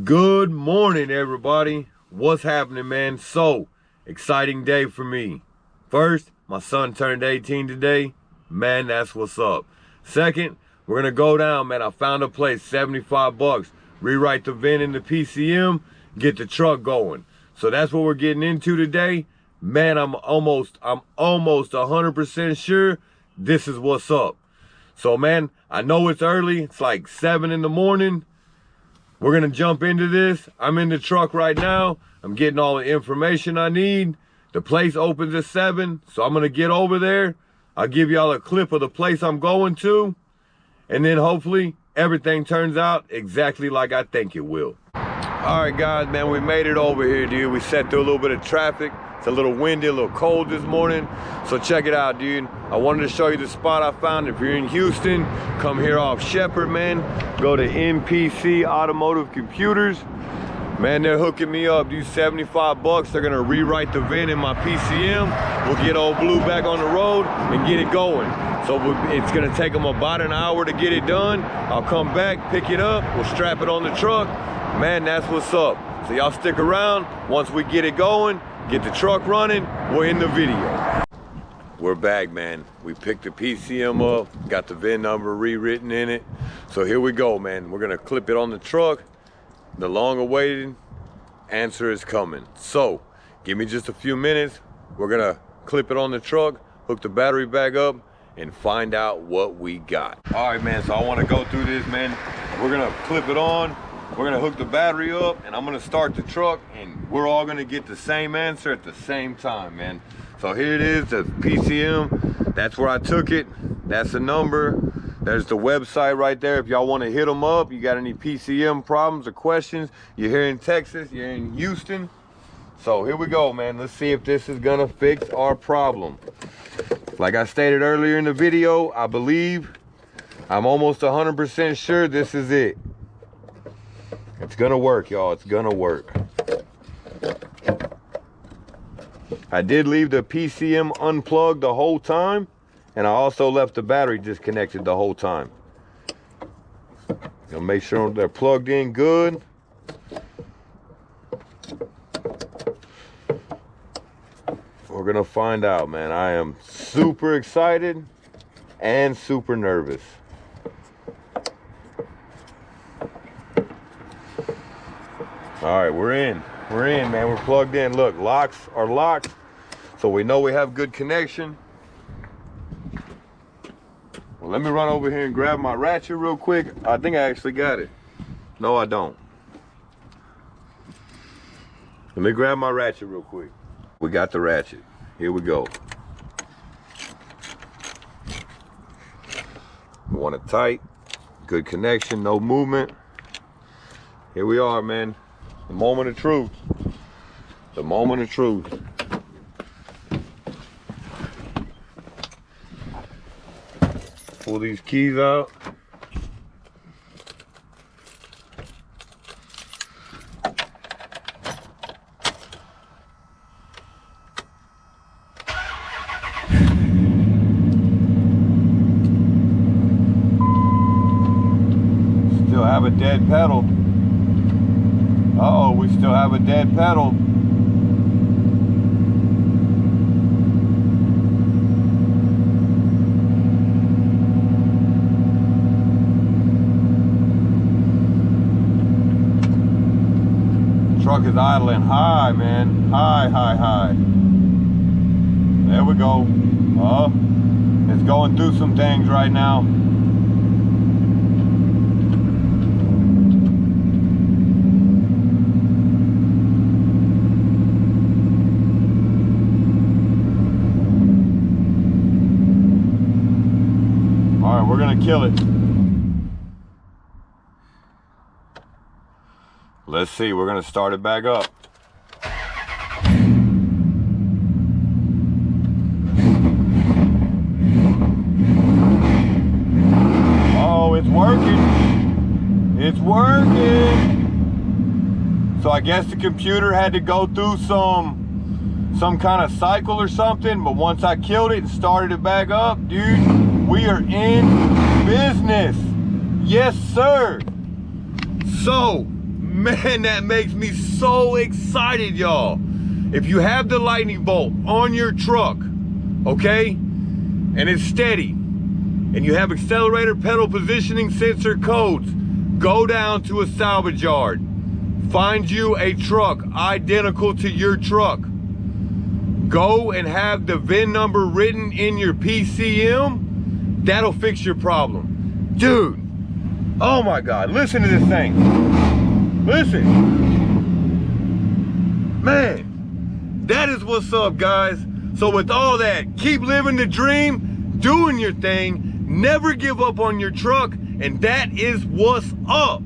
Good morning, everybody. What's happening, man? So, exciting day for me. First, my son turned 18 today. Man, that's what's up. Second, we're gonna go down, man. I found a place, 75 bucks. Rewrite the VIN in the PCM, get the truck going. So that's what we're getting into today. Man, I'm almost 100% sure this is what's up. So, man, I know it's early. It's like 7 in the morning. We're gonna jump into this. I'm in the truck right now. I'm getting all the information I need. The place opens at 7, so I'm gonna get over there. I'll give y'all a clip of the place I'm going to, and then hopefully everything turns out exactly like I think it will. All right, guys, man, we made it over here, dude. We set through a little bit of traffic. It's a little windy, a little cold this morning. So check it out, dude. I wanted to show you the spot I found. If you're in Houston, come here off Shepherd, man. Go to NPC Automotive Computers. Man, they're hooking me up, dude. 75 bucks. They're gonna rewrite the VIN in my PCM. We'll get old Blue back on the road and get it going. So it's gonna take them about an hour to get it done. I'll come back, pick it up, we'll strap it on the truck. Man, that's what's up. So y'all stick around. Once we get it going, get the truck running, we're in the video. We're back, man. We picked the PCM up, got the VIN number rewritten in it. So here we go, man. We're gonna clip it on the truck. The long-awaited answer is coming. So give me just a few minutes. We're gonna clip it on the truck, hook the battery back up, and find out what we got. All right, man, so I wanna go through this, man. We're gonna clip it on. We're gonna hook the battery up, and I'm gonna start the truck, and we're all gonna get the same answer at the same time, man. So here it is, the PCM. That's where I took it. That's the number. There's the website right there. If y'all wanna hit them up, you got any PCM problems or questions, you're here in Texas, you're in Houston. So here we go, man. Let's see if this is gonna fix our problem. Like I stated earlier in the video, I believe, I'm almost 100% sure this is it. It's gonna work, y'all. It's gonna work. I did leave the PCM unplugged the whole time, and I also left the battery disconnected the whole time. Gonna make sure they're plugged in good. We're gonna find out, man. I am super excited and super nervous. All right, we're in, man. We're plugged in. Look, locks are locked, so we know we have good connection. Well, let me run over here and grab my ratchet real quick. I think I actually got it. No, I don't. Let me grab my ratchet real quick. We got the ratchet. Here we go. We want it tight, good connection, no movement. Here we are, man. The moment of truth. The moment of truth. Pull these keys out. Still have a dead pedal. Uh-oh, we still have a dead pedal. The truck is idling high, man. High, high, high. There we go. It's going through some things right now. We're gonna kill it. Let's see, we're gonna start it back up. Oh, it's working. It's working. So I guess the computer had to go through some kind of cycle or something, but once I killed it and started it back up, dude, We are in business. Yes, sir. So, man, that makes me so excited, y'all. If you have the lightning bolt on your truck, okay, and it's steady, and you have accelerator pedal positioning sensor codes, go down to a salvage yard. Find you a truck identical to your truck. Go and have the VIN number written in your PCM. That'll fix your problem. Dude, oh my God, listen to this thing. Listen. Man, that is what's up, guys. So with all that, keep living the dream, doing your thing, never give up on your truck, and that is what's up.